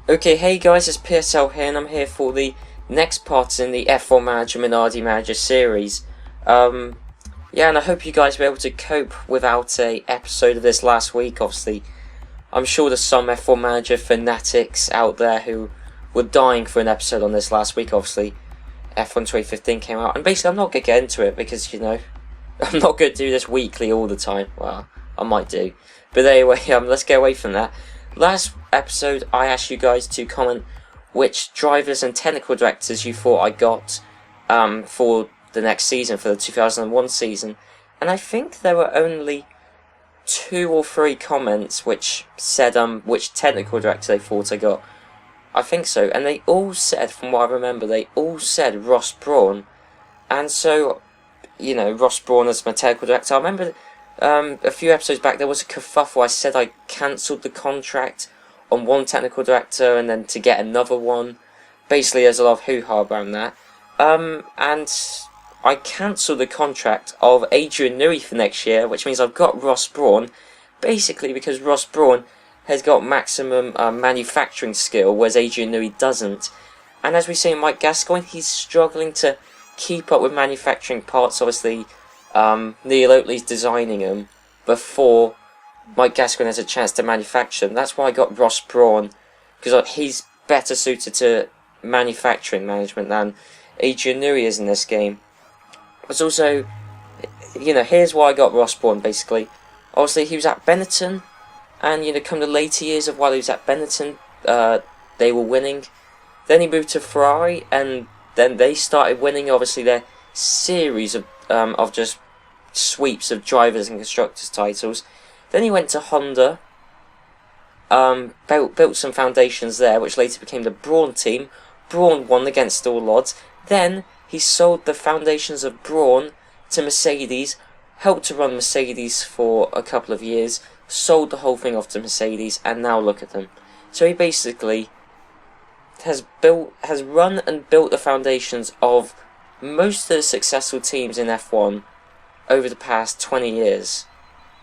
Okay, hey guys, it's PSL here, and I'm here for the next part in the F1 Manager Minardi Manager series. Yeah, and I hope you guys were able to cope without a episode of this last week. Obviously, I'm sure there's some F1 Manager fanatics out there who were dying for an episode on this last week. Obviously, F1 2015 came out, and basically I'm not going to get into it because, you know, I'm not going to do this weekly all the time. Well, I might do. But anyway, let's get away from that. Last episode, I asked you guys to comment which drivers and technical directors you thought I got for the next season, for the 2001 season. And I think there were only 2 or 3 comments which said which technical director they thought I got. I think so. And they all said, from what I remember, they all said Ross Brawn. And so, you know, Ross Brawn as my technical director. I remember a few episodes back there was a kerfuffle. I said I cancelled the contract on one technical director and then to get another one. Basically, there's a lot of hoo-ha around that. And I cancelled the contract of Adrian Newey for next year, which means I've got Ross Brawn, basically because Ross Brawn has got maximum manufacturing skill, whereas Adrian Newey doesn't. And as we see in Mike Gascoigne, he's struggling to keep up with manufacturing parts. Obviously, Neil Oatley's designing them before Mike Gascoigne has a chance to manufacture them. That's why I got Ross Brawn, because he's better suited to manufacturing management than Adrian Newey is in this game. But also, you know, here's why I got Ross Brawn, basically. Obviously, he was at Benetton, and, you know, come the later years of while he was at Benetton, they were winning. Then he moved to Ferrari, and then they started winning, obviously, their series of just sweeps of drivers and constructors titles. Then he went to Honda, built some foundations there, which later became the Brawn team. Brawn won against all odds. Then he sold the foundations of Brawn to Mercedes, helped to run Mercedes for a couple of years, sold the whole thing off to Mercedes, and now look at them. So he basically has run and built the foundations of most of the successful teams in F1 over the past 20 years.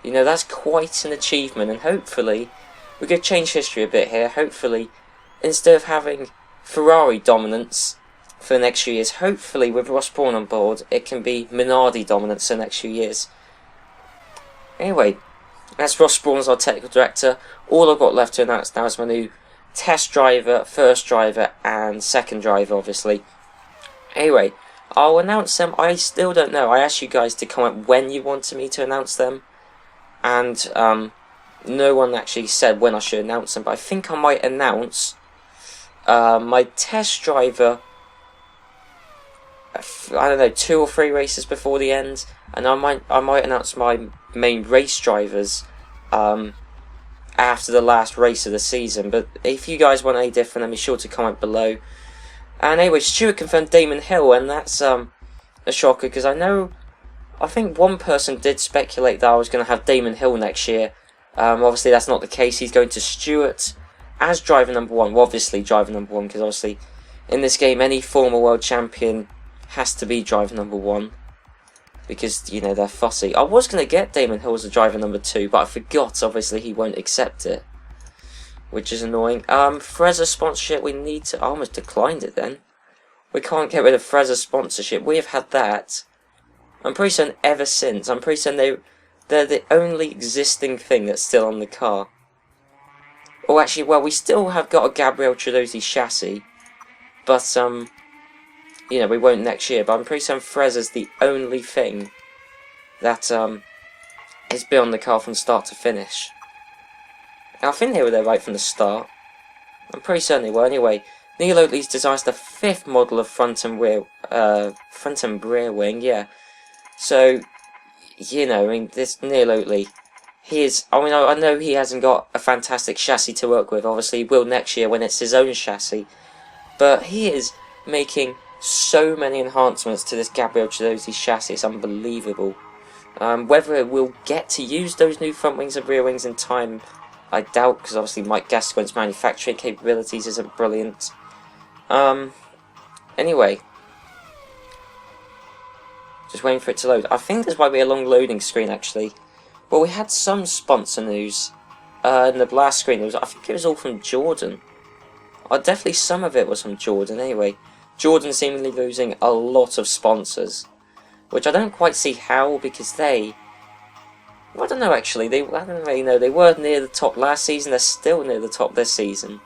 You know, that's quite an achievement, and hopefully we could change history a bit here. Hopefully, instead of having Ferrari dominance for the next few years, hopefully with Ross Brawn on board, it can be Minardi dominance for the next few years. Anyway, that's Ross Brawn as our technical director. All I've got left to announce now is my new test driver, first driver, and second driver, obviously. Anyway, I'll announce them. I still don't know. I asked you guys to comment when you wanted me to announce them, and no one actually said when I should announce them, but I think I might announce my test driver, I don't know, 2 or 3 races before the end, and I might announce my main race drivers after the last race of the season. But if you guys want any different, then be sure to comment below. And anyway, Stuart confirmed Damon Hill, and that's a shocker, because I think one person did speculate that I was going to have Damon Hill next year. Obviously that's not the case. He's going to Stuart as driver number 1. Well, obviously driver number 1, because obviously in this game any former world champion has to be driver number 1, because, you know, they're fussy. I was going to get Damon Hill as a driver number 2, but I forgot. Obviously he won't accept it, which is annoying. Frezza sponsorship, we need to... I almost declined it then. We can't get rid of Frezza sponsorship. We have had that, I'm pretty certain, ever since. I'm pretty certain they're the only existing thing that's still on the car. Oh, actually, well, we still have got a Gabriel Tredozzi chassis, but, you know, we won't next year. But I'm pretty certain Frezza's the only thing that has been on the car from start to finish. I think they were there right from the start. I'm pretty certain they were. Anyway, Neil Oatley's designs the 5th model of front and rear wing, yeah. So, you know, I mean, this Neil Oatley, he is... I mean, I know he hasn't got a fantastic chassis to work with. Obviously, he will next year when it's his own chassis. But he is making so many enhancements to this Gabriel Tredozzi chassis. It's unbelievable. Whether it will get to use those new front wings and rear wings in time, I doubt, because obviously Mike Gascoigne's manufacturing capabilities isn't brilliant. Anyway, just waiting for it to load. I think there's might be a long loading screen, actually. Well, we had some sponsor news in the last screen. I think it was all from Jordan. Definitely some of it was from Jordan anyway. Jordan seemingly losing a lot of sponsors, which I don't quite see how, because I don't know actually, I don't really know, they were near the top last season, they're still near the top this season.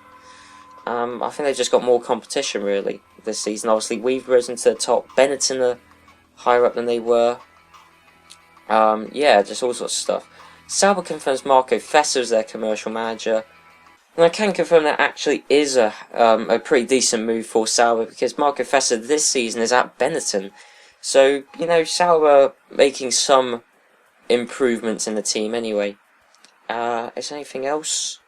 I think they've just got more competition really this season. Obviously we've risen to the top, Benetton are higher up than they were. Yeah, just all sorts of stuff. Sauber confirms Marco Fessa as their commercial manager. And I can confirm that actually is a pretty decent move for Sauber, because Marco Fessa this season is at Benetton. So, you know, Sauber making some improvements in the team anyway. Is there anything else?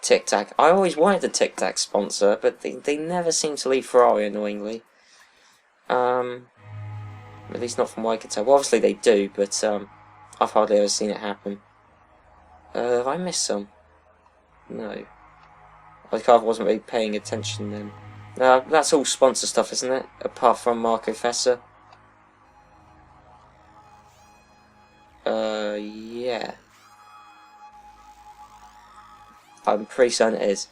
Tic Tac. I always wanted a Tic Tac sponsor, but they never seem to leave Ferrari, annoyingly. At least not from what I can tell. Well, obviously they do, but I've hardly ever seen it happen. Have I missed some? No. I wasn't really paying attention then. No, that's all sponsor stuff, isn't it? Apart from Marco Fessa. Yeah. I'm pretty certain it is.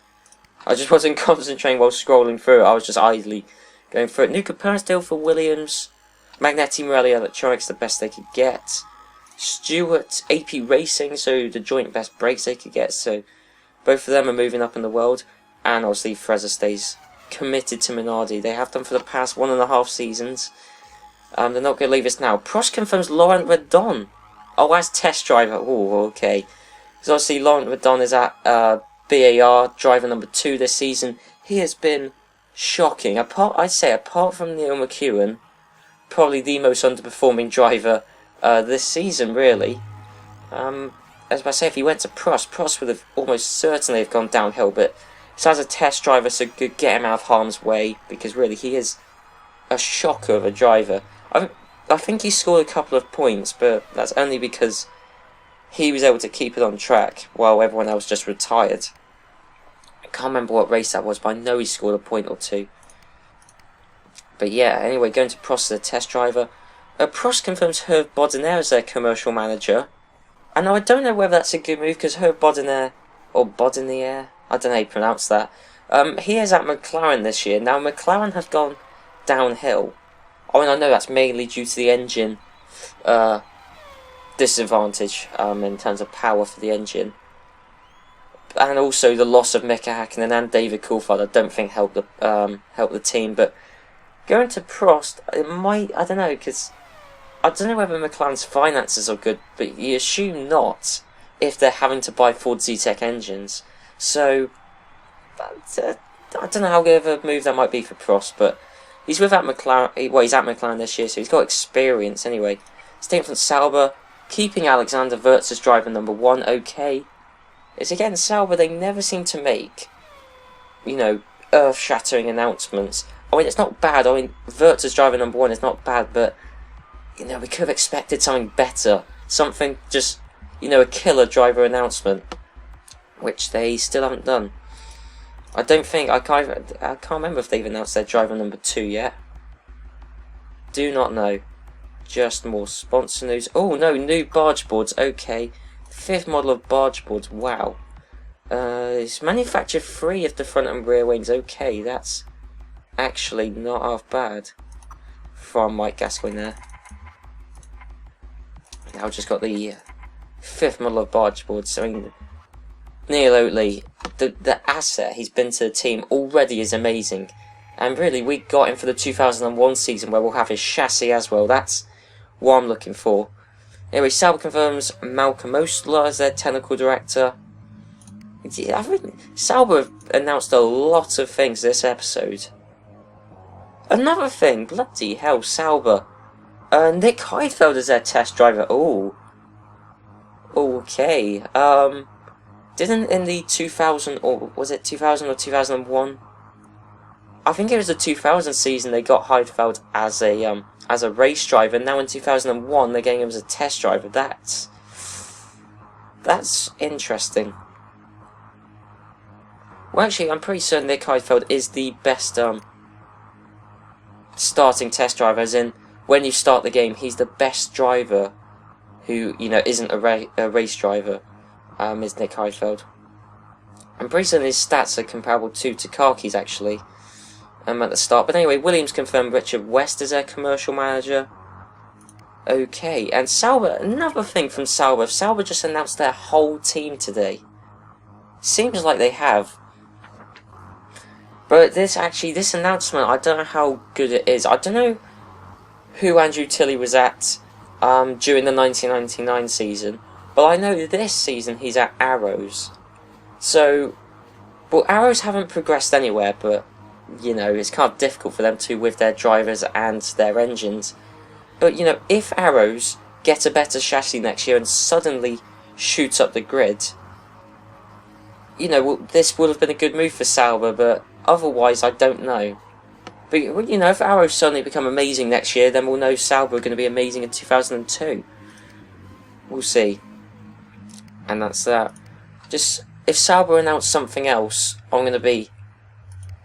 I just wasn't concentrating while scrolling through it. I was just idly going through it. New components deal for Williams. Magneti, Marelli, Electronics, the best they could get. Stewart, AP Racing, so the joint best brakes they could get. So both of them are moving up in the world. And obviously Frezza stays committed to Minardi. They have done for the past 1.5 seasons. They're not going to leave us now. Prost confirms Laurent Redon. Oh, as test driver. Oh, okay. Because obviously Laurent Redon is at BAR, driver number 2 this season. He has been shocking. I'd say apart from Neil McEwen, probably the most underperforming driver this season, really. As I say, if he went to Prost would have almost certainly have gone downhill, but so as a test driver, so good, get him out of harm's way, because really he is a shocker of a driver. I think he scored a couple of points, but that's only because he was able to keep it on track while everyone else just retired. I can't remember what race that was, but I know he scored a point or two. But yeah, anyway, going to Prost as a test driver. Prost confirms Hervé Bodinaire as their commercial manager. And I don't know whether that's a good move, because Hervé Bodinaire, or Bodinaire, I don't know how you pronounce that. He is at McLaren this year. Now, McLaren have gone downhill. I mean, I know that's mainly due to the engine disadvantage in terms of power for the engine. And also the loss of Mika Hakkinen and David Coulthard, I don't think helped the team. But going to Prost, it might, I don't know, because I don't know whether McLaren's finances are good, but you assume not if they're having to buy Ford Zetec engines. So, I don't know how good of a move that might be for Prost, but he's with at McLaren. Well, he's at McLaren this year, so he's got experience anyway. Staying from Sauber, keeping Alexander Wurz as driver number 1, okay. It's again Sauber, they never seem to make, you know, earth-shattering announcements. I mean, it's not bad. I mean, Wurz as driver number 1 is not bad, but, you know, we could have expected something better. Something just, you know, a killer driver announcement, which they still haven't done. I can't remember if they've announced their driver number 2 yet. Do not know. Just more sponsor news. Oh no, new barge boards. Okay, 5th model of barge boards. Wow. It's manufactured free of the front and rear wings. Okay, that's actually not half bad. From Mike Gascoigne there. Now I've just got the 5th model of barge boards. I mean, Neil Oatley, the asset he's been to the team already is amazing. And really, we got him for the 2001 season where we'll have his chassis as well. That's what I'm looking for. Anyway, Sauber confirms Malcolm Ostler as their technical director. I think Sauber have announced a lot of things this episode. Another thing, bloody hell, Sauber. Nick Heidfeld is their test driver. Oh. Okay. Didn't in the 2000, or was it 2000 or 2001? I think it was the 2000 season they got Heidfeld as a race driver. Now in 2001 they're getting him as a test driver. That's interesting. Well, actually, I'm pretty certain Nick Heidfeld is the best starting test driver. As in, when you start the game, he's the best driver who, you know, isn't a race driver. Is Nick Heidfeld. I'm pretty certain his stats are comparable to Takaki's actually at the start. But anyway, Williams confirmed Richard West as their commercial manager. Okay, and Sauber, another thing from Sauber. Sauber just announced their whole team today. Seems like they have. But this announcement, I don't know how good it is. I don't know who Andrew Tilley was at during the 1999 season. But I know this season he's at Arrows. So, well, Arrows haven't progressed anywhere, but, you know, it's kind of difficult for them to with their drivers and their engines. But, you know, if Arrows get a better chassis next year and suddenly shoots up the grid, you know, well, this would have been a good move for Sauber, but otherwise, I don't know. But, you know, if Arrows suddenly become amazing next year, then we'll know Sauber are going to be amazing in 2002. We'll see. And that's that. Just, if Sauber announce something else, I'm going to be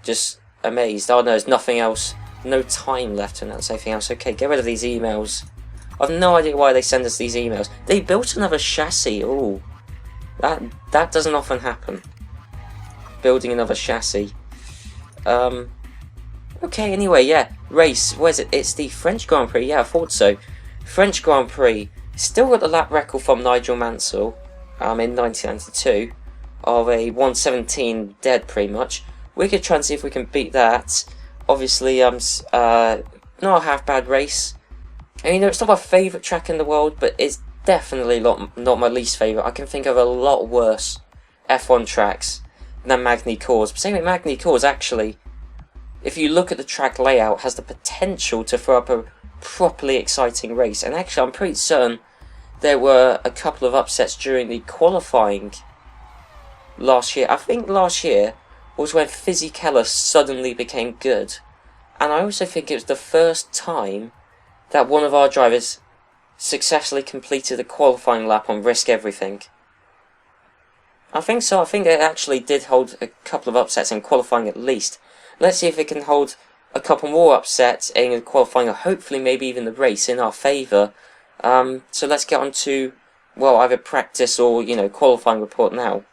just amazed. Oh no, there's nothing else. No time left to announce anything else. Okay, get rid of these emails. I've no idea why they send us these emails. They built another chassis. Ooh. That doesn't often happen. Building another chassis. Okay, anyway, yeah. Race. Where's it? It's the French Grand Prix. Yeah, I thought so. French Grand Prix. Still got the lap record from Nigel Mansell in 1992 of a 1:17 dead, pretty much. We could try and see if we can beat that. Obviously, not a half bad race. And, you know, it's not my favourite track in the world, but it's definitely not my least favourite. I can think of a lot worse F1 tracks than Magny Cours. But same with Magny Cours, actually, if you look at the track layout, has the potential to throw up a properly exciting race. And actually, I'm pretty certain there were a couple of upsets during the qualifying last year. I think last year was when Fizzy Keller suddenly became good. And I also think it was the first time that one of our drivers successfully completed a qualifying lap on Risk Everything. I think so. I think it actually did hold a couple of upsets in qualifying at least. Let's see if it can hold a couple more upsets in qualifying, or hopefully maybe even the race in our favour. So let's get on to, well, either practice or, you know, qualifying report now.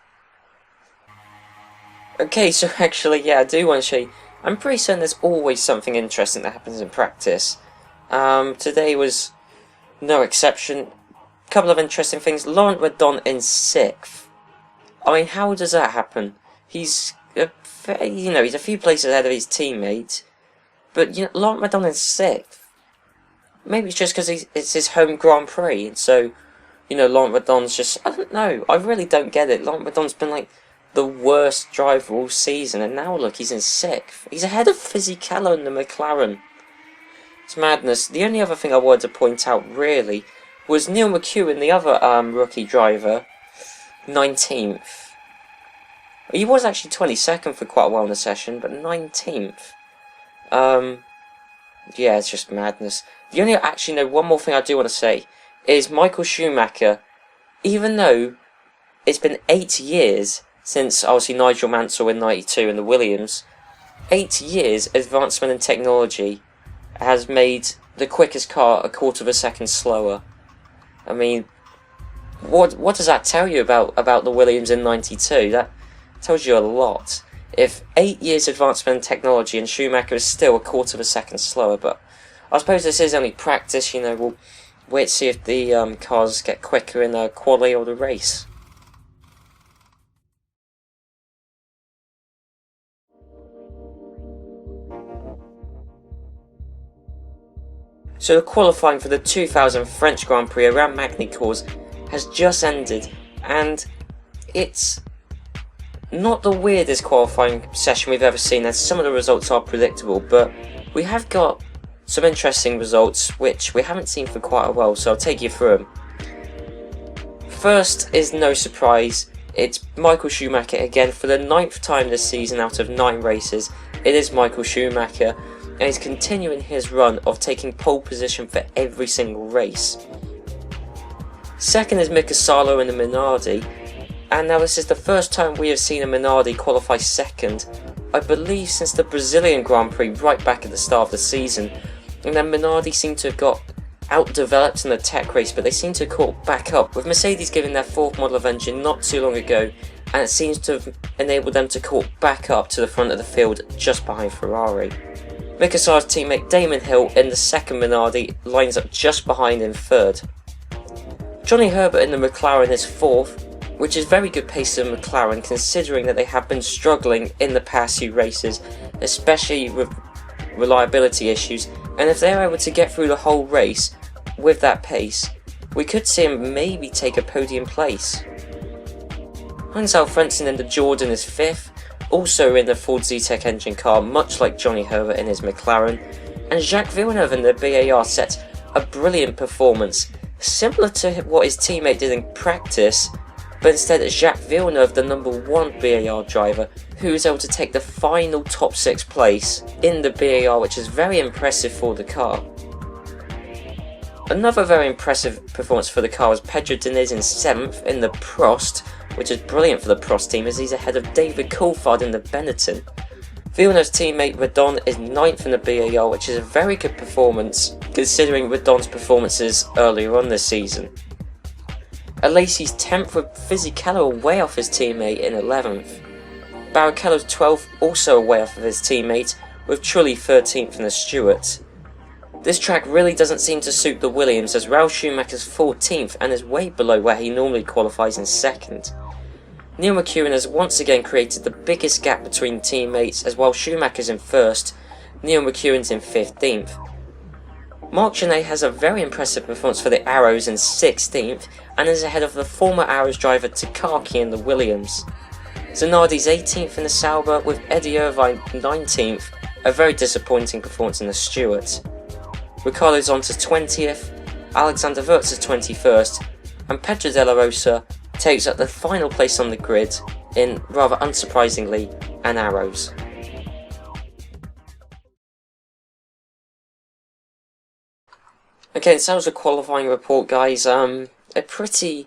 Okay, so actually, yeah, I do want to show you. I'm pretty certain there's always something interesting that happens in practice. Today was no exception. A couple of interesting things. Laurent Redon in 6th. I mean, how does that happen? He's, he's a few places ahead of his teammate. But, you know, Laurent Redon in 6th. Maybe it's just because it's his home Grand Prix. And so, you know, Laurent Redon's just, I don't know. I really don't get it. Laurent Redon's been like the worst driver all season, and now look, he's in 6th. He's ahead of Fizzy Keller and the McLaren. It's madness. The only other thing I wanted to point out, really, was Neil McEwen, the other rookie driver, 19th. He was actually 22nd for quite a while in the session, but 19th. Yeah, it's just madness. The only, actually, no, one more thing I do want to say is Michael Schumacher, even though it's been 8 years since, obviously, Nigel Mansell in 92 and the Williams, 8 years advancement in technology has made the quickest car a quarter of a second slower. I mean, what does that tell you about the Williams in 92? That tells you a lot. If 8 years advancement in technology and Schumacher is still a quarter of a second slower, but I suppose this is only practice, you know, we'll wait to see if the cars get quicker in the quali or the race. So the qualifying for the 2000 French Grand Prix around Magny Cours has just ended, and it's not the weirdest qualifying session we've ever seen, as some of the results are predictable, but we have got some interesting results which we haven't seen for quite a while, so I'll take you through them. First is no surprise, it's Michael Schumacher again for the 9th time this season out of 9 races. It is Michael Schumacher, and he's continuing his run of taking pole position for every single race. Second is Mika Salo in the Minardi, and now this is the first time we have seen a Minardi qualify second, I believe since the Brazilian Grand Prix right back at the start of the season. And then Minardi seemed to have got outdeveloped in the tech race, but they seem to have caught back up, with Mercedes giving their 4th model of engine not too long ago and it seems to have enabled them to caught back up to the front of the field just behind Ferrari. Mick Assar's teammate Damon Hill in the second Minardi lines up just behind in third. Johnny Herbert in the McLaren is fourth, which is very good pace in McLaren considering that they have been struggling in the past few races, especially with reliability issues, and if they're able to get through the whole race with that pace, we could see him maybe take a podium place. Heinz-Harald Frentzen in the Jordan is 5th, also in the Ford Zetec engine car, much like Johnny Herbert in his McLaren, and Jacques Villeneuve in the BAR sets a brilliant performance, similar to what his teammate did in practice, but instead it's Jacques Villeneuve, the number 1 BAR driver, who is able to take the final top 6 place in the BAR, which is very impressive for the car. Another very impressive performance for the car was Pedro Diniz in 7th in the Prost, which is brilliant for the Prost team as he's ahead of David Coulthard in the Benetton. Villeneuve's teammate Redon is 9th in the BAR, which is a very good performance considering Redon's performances earlier on this season. Alesi's 10th with Fisichella way off his teammate in 11th. Barrichello's 12th, also way off of his teammate, with Trulli 13th in the Stewart. This track really doesn't seem to suit the Williams as Ralf Schumacher's 14th and is way below where he normally qualifies in 2nd. Neil McEwen has once again created the biggest gap between teammates as while Schumacher's in 1st, Neil McEwen's in 15th. Marc Genet has a very impressive performance for the Arrows in 16th and is ahead of the former Arrows driver Takaki in the Williams. Zanardi's 18th in the Sauber with Eddie Irvine 19th, a very disappointing performance in the Stewart. Ricardo Zonta 20th, Alexander Wurz is 21st, and Pedro de la Rosa takes up the final place on the grid in, rather unsurprisingly, an Arrows. Okay, so that was a qualifying report, guys. A pretty,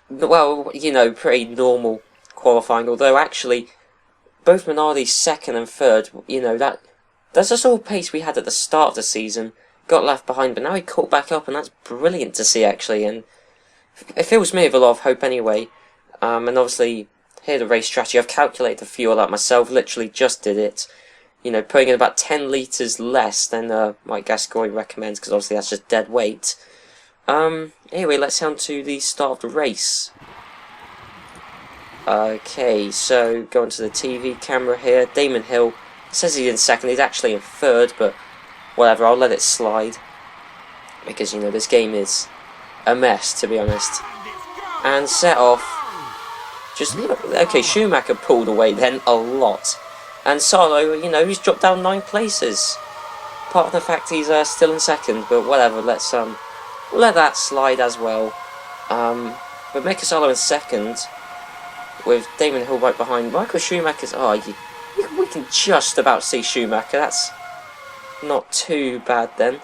well, pretty normal qualifying, although actually, both Minardi's 2nd and 3rd, that's the sort of pace we had at the start of the season, got left behind, but now he caught back up, and that's brilliant to see, actually, and it fills me with a lot of hope anyway. And obviously, here the race strategy, I've calculated the fuel out myself, literally just did it, putting in about 10 litres less than Mike Gascoigne recommends, because obviously that's just dead weight. Anyway, let's head on to the start of the race. Okay, so going to the TV camera here, Damon Hill says he's in 2nd, he's actually in 3rd, but whatever, I'll let it slide, because, this game is a mess, to be honest. And set off, okay, Schumacher pulled away then a lot, and Solo, he's dropped down 9 places, apart from the fact he's still in 2nd, but whatever, let's we'll let that slide as well. But Mick Solo in 2nd, with Damon Hill right behind. Michael Schumacher's, we can just about see Schumacher, that's not too bad then.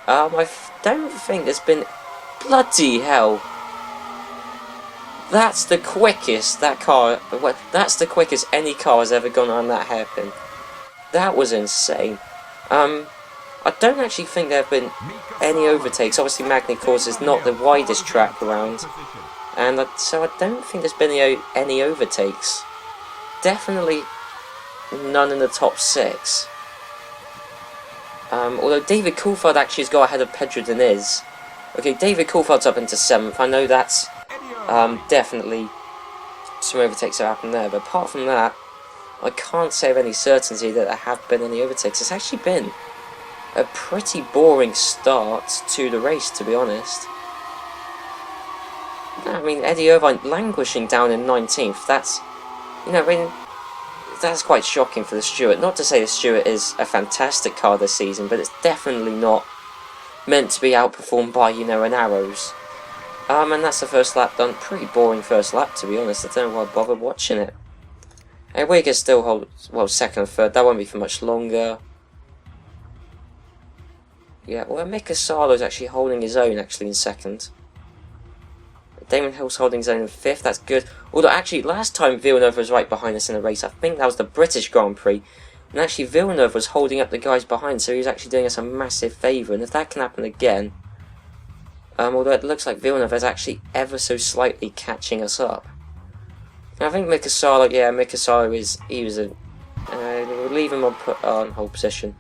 I don't think there's been, bloody hell, that's the quickest that's the quickest any car has ever gone on that hairpin. That was insane. I don't actually think there have been any overtakes. Obviously Magny Cours is not the widest track around, and so I don't think there's been any overtakes. Definitely none in the top 6. Although David Coulthard actually has got ahead of Pedro Diniz. Okay, David Coulthard's up into 7th. I know that's definitely some overtakes have happened there, but apart from that, I can't say with any certainty that there have been any overtakes. It's actually been a pretty boring start to the race, to be honest. I mean, Eddie Irvine languishing down in 19th, that's, that's quite shocking for the Stewart. Not to say the Stewart is a fantastic car this season, but it's definitely not meant to be outperformed by, an Arrows. And that's the first lap done. Pretty boring first lap, to be honest. I don't know why I bothered watching it. And Wiggers still hold, 2nd and 3rd. That won't be for much longer. Yeah, well, Mick Solo's actually holding his own, in 2nd. Damon Hill's holding his own in 5th, that's good. Although, actually, last time Villeneuve was right behind us in the race, I think that was the British Grand Prix. And actually, Villeneuve was holding up the guys behind, so he was actually doing us a massive favour. And if that can happen again, although it looks like Villeneuve is actually ever so slightly catching us up. I think Mikasalo, yeah, Mikasalo he was a, we'll leave him on hold position.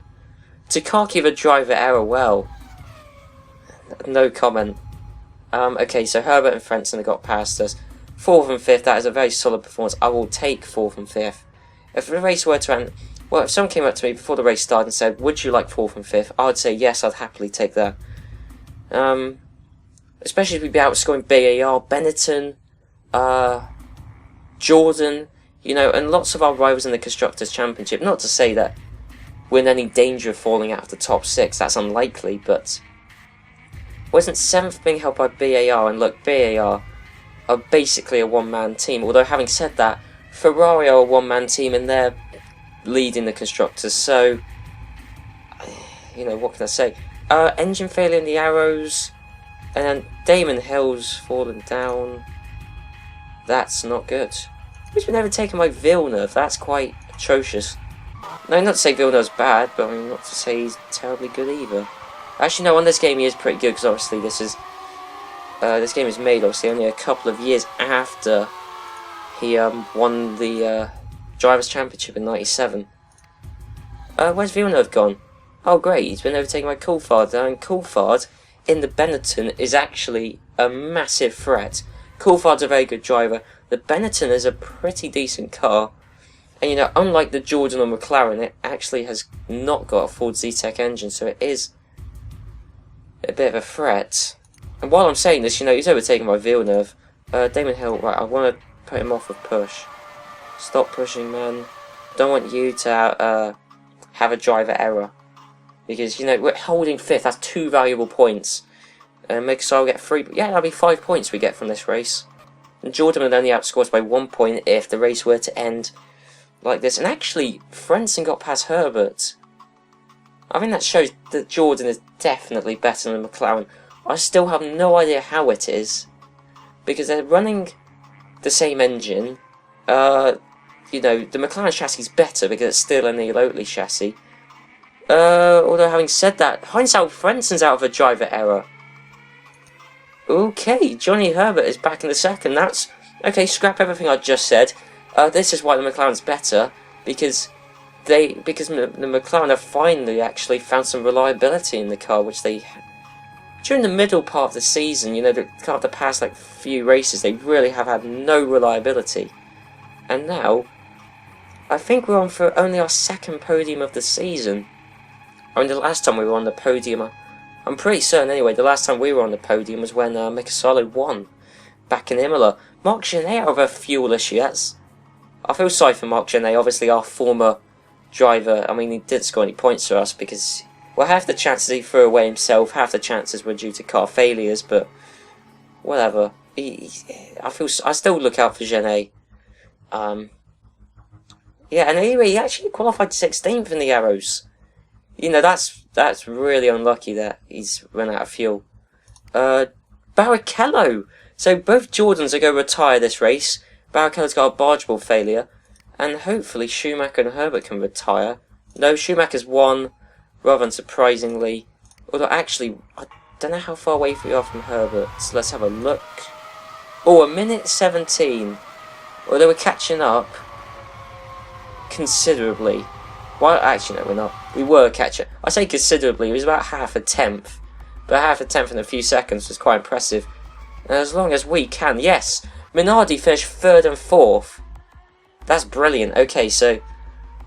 Takaki the driver error, well, no comment. Okay, so Herbert and Frentzen have got past us. 4th and 5th, that is a very solid performance. I will take 4th and 5th. If the race were to end, well, if someone came up to me before the race started and said, would you like 4th and 5th? I would say yes, I'd happily take that. Especially if we'd be outscoring BAR, Benetton, Jordan, you know, and lots of our rivals in the Constructors' Championship. Not to say that we're in any danger of falling out of the top 6, that's unlikely, but wasn't 7th being held by BAR, and look, BAR are basically a one-man team, although having said that, Ferrari are a one-man team and they're leading the Constructors, so, you know, what can I say? Engine failure in the Arrows, and then Damon Hill's fallen down. That's not good. He's been overtaken by Villeneuve, that's quite atrocious. No, not to say Villeneuve's bad, but I mean, not to say he's terribly good either. Actually, no, on this game he is pretty good, because obviously this game is made, obviously, only a couple of years after he won the Drivers' Championship in '97. Where's Villeneuve gone? Oh, great, he's been overtaken by Coulthard, and Coulthard in the Benetton is actually a massive threat. Coulthard's a very good driver. The Benetton is a pretty decent car. And, you know, unlike the Jordan or McLaren, it actually has not got a Ford Zetec engine, so it is a bit of a threat. And while I'm saying this, you know, he's overtaken by Villeneuve. Damon Hill, right, I want to put him off with push. Stop pushing, man. Don't want you to have a driver error. Because, you know, we're holding 5th, that's 2 valuable points. And Mikasal get 3, yeah, that'll be 5 points we get from this race. And Jordan would only outscore us by 1 point if the race were to end like this. And actually, Frentzen got past Herbert. I think that shows that Jordan is definitely better than McLaren. I still have no idea how it is, because they're running the same engine. You know, the McLaren chassis is better because it's still an Elotely chassis. Although having said that, Heinz-Harald Frentzen's out of a driver error. Okay, Johnny Herbert is back in the second. That's okay. Scrap everything I just said. This is why the McLaren's better, because the McLaren have finally actually found some reliability in the car, which they during the middle part of the season, you know, the past like few races, they really have had no reliability, and now I think we're on for only our 2nd podium of the season. I mean, the last time we were on the podium, I'm pretty certain anyway, the last time we were on the podium was when Mikasalo won back in Imola. Marc Genet out of a fuel issue. I feel sorry for Marc Genet, obviously our former driver. I mean, he didn't score any points for us because, well, half the chances he threw away himself, half the chances were due to car failures, but whatever. I still look out for Genet. Yeah, and anyway, he actually qualified 16th in the Arrows. You know, that's really unlucky that he's run out of fuel. Barrichello! So both Jordans are going to retire this race. Barrichello's got a bargeable failure. And hopefully Schumacher and Herbert can retire. No, Schumacher's won, rather unsurprisingly. Although actually, I don't know how far away we are from Herbert. So let's have a look. Oh, 1:17. Although we're catching up considerably. Well, actually, no, we're not. We were catching. I say considerably. It was about half a tenth. But half a tenth in a few seconds was quite impressive. And as long as we can, yes. Minardi finished 3rd and 4th. That's brilliant. Okay, so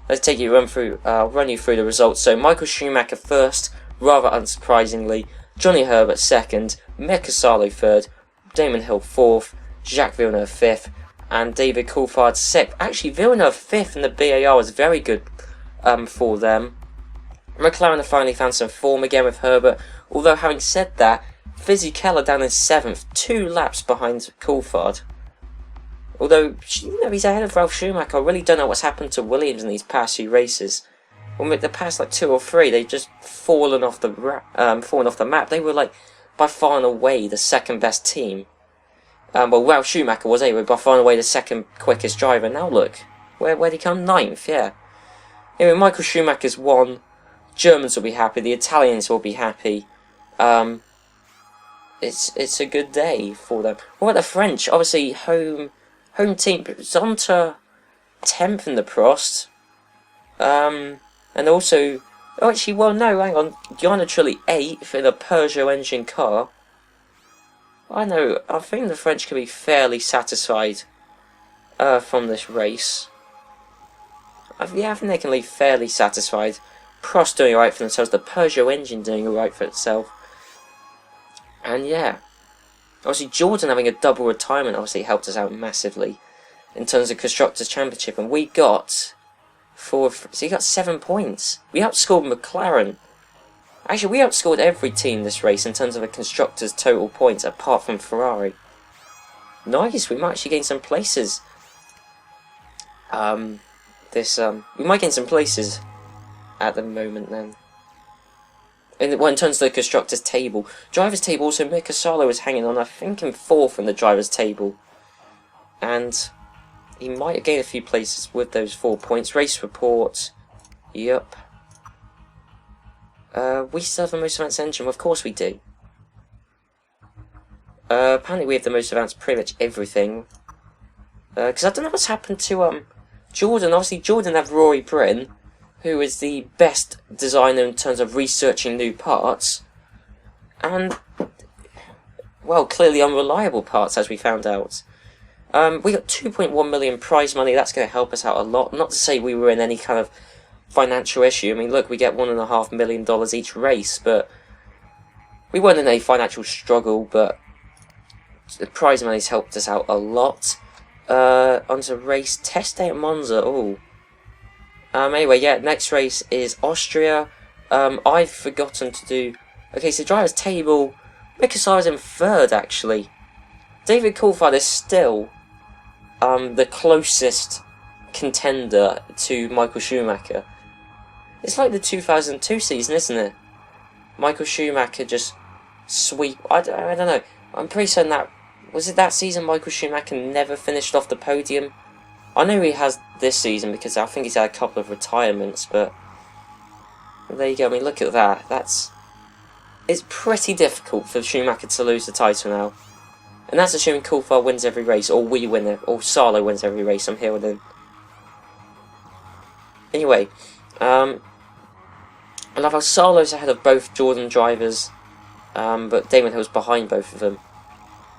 let's run you through the results. So Michael Schumacher 1st, rather unsurprisingly. Johnny Herbert 2nd. Mika Salo 3rd. Damon Hill 4th. Jacques Villeneuve 5th. And David Coulthard 6th. Actually, Villeneuve 5th in the BAR was very good for them. McLaren have finally found some form again with Herbert. Although, having said that, Fisichella down in 7th, 2 laps behind Coulthard. Although, you know, he's ahead of Ralf Schumacher. I really don't know what's happened to Williams in these past few races. Well, with the past like 2 or 3, they've just fallen off the map. They were like by far and away the 2nd best team. Well, Ralf Schumacher was anyway by far and away the 2nd quickest driver. Now look, where'd he come? 9th, yeah. Anyway, Michael Schumacher's won. Germans will be happy. The Italians will be happy. It's a good day for them. What about the French? Obviously, home home team, Zonta 10th in the Prost. And also, oh actually, well no, hang on, Diana Trulli 8th in a Peugeot engine car. I know, I think the French can be fairly satisfied from this race. Yeah, I think they can be fairly satisfied. Prost doing alright for themselves, the Peugeot engine doing alright for itself. And yeah, obviously Jordan having a double retirement obviously helped us out massively in terms of Constructors' Championship, and we got so he got 7 points. We outscored McLaren. Actually, we outscored every team this race in terms of a Constructors' total points, apart from Ferrari. Nice, we might actually gain some places. We might gain some places at the moment then. In terms of the Constructors' table. Drivers' table, also Mika Salo is hanging on, I think, in 4th in the Drivers' table. And he might have gained a few places with those 4 points. Race report. Yup. We still have the most advanced engine. Well, of course we do. Apparently we have the most advanced pretty much everything. Because I don't know what's happened to Jordan. Obviously Jordan have Rory Byrne, who is the best designer in terms of researching new parts. And, well, clearly unreliable parts, as we found out. We got 2.1 million prize money. That's going to help us out a lot. Not to say we were in any kind of financial issue. I mean, look, we get $1.5 million each race, but we weren't in a financial struggle, but the prize money's helped us out a lot. Onto race test day at Monza. Oh. Anyway, yeah, next race is Austria. I've forgotten to do. Okay, so driver's table. Mika Salo's in 3rd, actually. David Coulthard is still the closest contender to Michael Schumacher. It's like the 2002 season, isn't it? Michael Schumacher just sweep. I don't know. I'm pretty certain that was it that season Michael Schumacher never finished off the podium. I know he has this season because I think he's had a couple of retirements, but there you go. I mean, look at that. It's pretty difficult for Schumacher to lose the title now, and that's assuming Coulthard wins every race, or we win it, or Salo wins every race. I'm here with him. Anyway, I love how Salo's ahead of both Jordan drivers, but Damon Hill's behind both of them.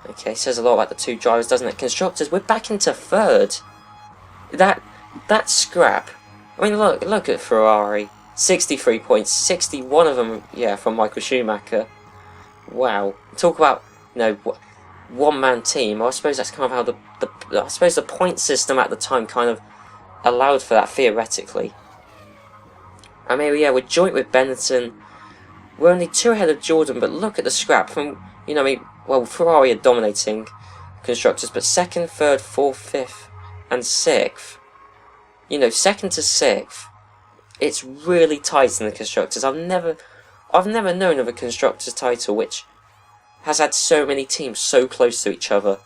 Okay, says a lot about the two drivers, doesn't it? Constructors, we're back into 3rd. That scrap. I mean, look at Ferrari. 63 points, 61 of them, yeah, from Michael Schumacher. Wow. Talk about, one-man team. I suppose that's kind of how the point system at the time kind of allowed for that theoretically. I mean, yeah, we're joint with Benetton. We're only 2 ahead of Jordan, but look at the scrap from, Ferrari are dominating Constructors, but 2nd, 3rd, 4th, 5th, and 6th. 2nd to 6th. It's really tight in the Constructors. I've never known of a Constructors title which has had so many teams so close to each other.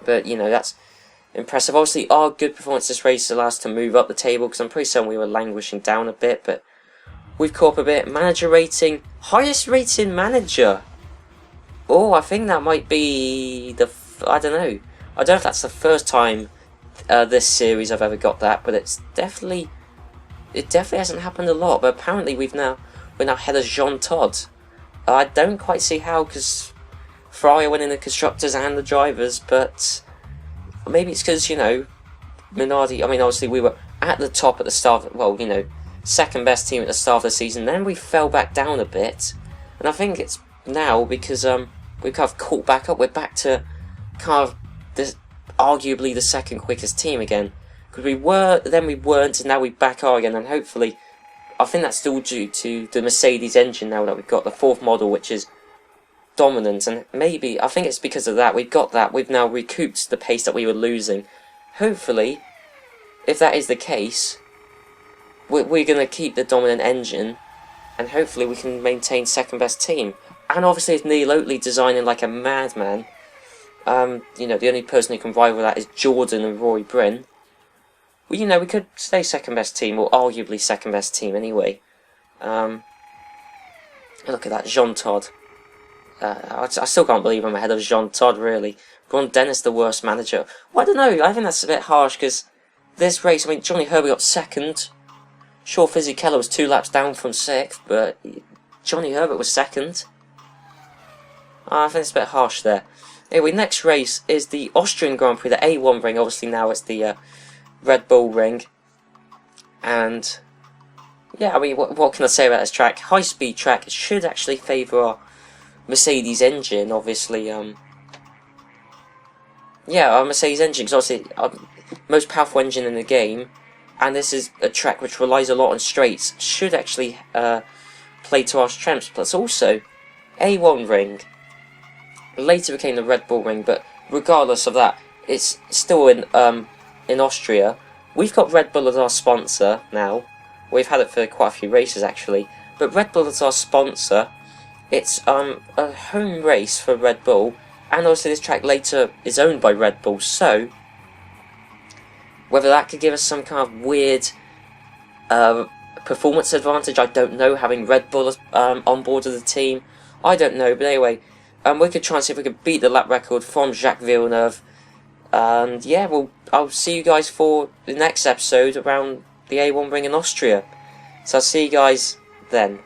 But, that's impressive. Obviously, our good performance this race allowed us to move up the table, because I'm pretty certain we were languishing down a bit, but we've caught up a bit. Manager rating. Highest rated manager. Oh, I think that might be I don't know. I don't know if that's the first time this series I've ever got that, but it definitely hasn't happened a lot. But apparently we're now ahead of Jean Todt. I don't quite see how, because Ferrari are winning the Constructors and the drivers, but maybe it's because, Minardi, I mean, obviously we were at the top at the start, second best team at the start of the season, then we fell back down a bit, and I think it's now because we've kind of caught back up, we're back to kind of this, arguably the second quickest team again, because we were, then we weren't, and now we back are again, and hopefully, I think that's still due to the Mercedes engine now that we've got, the 4th model, which is dominant, and maybe, I think it's because of that, we've now recouped the pace that we were losing. Hopefully, if that is the case, we're going to keep the dominant engine, and hopefully we can maintain second best team. And obviously it's Neil Oatley designing like a madman. The only person who can rival that is Jordan and Rory Byrne. Well, we could stay second best team, or arguably second best team anyway. Look at that, Jean Todt. I still can't believe I'm ahead of Jean Todt, really. Ron Dennis, the worst manager. Well, I don't know, I think that's a bit harsh, because this race, I mean, Johnny Herbert got second. Sure, Fisichella was 2 laps down from 6th, but Johnny Herbert was second. I think it's a bit harsh there. Anyway, next race is the Austrian Grand Prix, the A1 ring. Obviously now it's the Red Bull ring. And yeah, I mean, what can I say about this track? High-speed track. It should actually favour our Mercedes engine, obviously. Yeah, our Mercedes engine, because obviously most powerful engine in the game. And this is a track which relies a lot on straights. Should actually play to our strengths. Plus also, A1 ring. Later became the Red Bull ring, but regardless of that, it's still in Austria. We've got Red Bull as our sponsor now. We've had it for quite a few races actually, but Red Bull is our sponsor. It's a home race for Red Bull, and obviously this track later is owned by Red Bull, so whether that could give us some kind of weird performance advantage, I don't know, having Red Bull on board of the team, I don't know, but anyway, we could try and see if we could beat the lap record from Jacques Villeneuve. And yeah, I'll see you guys for the next episode around the A1 ring in Austria. So I'll see you guys then.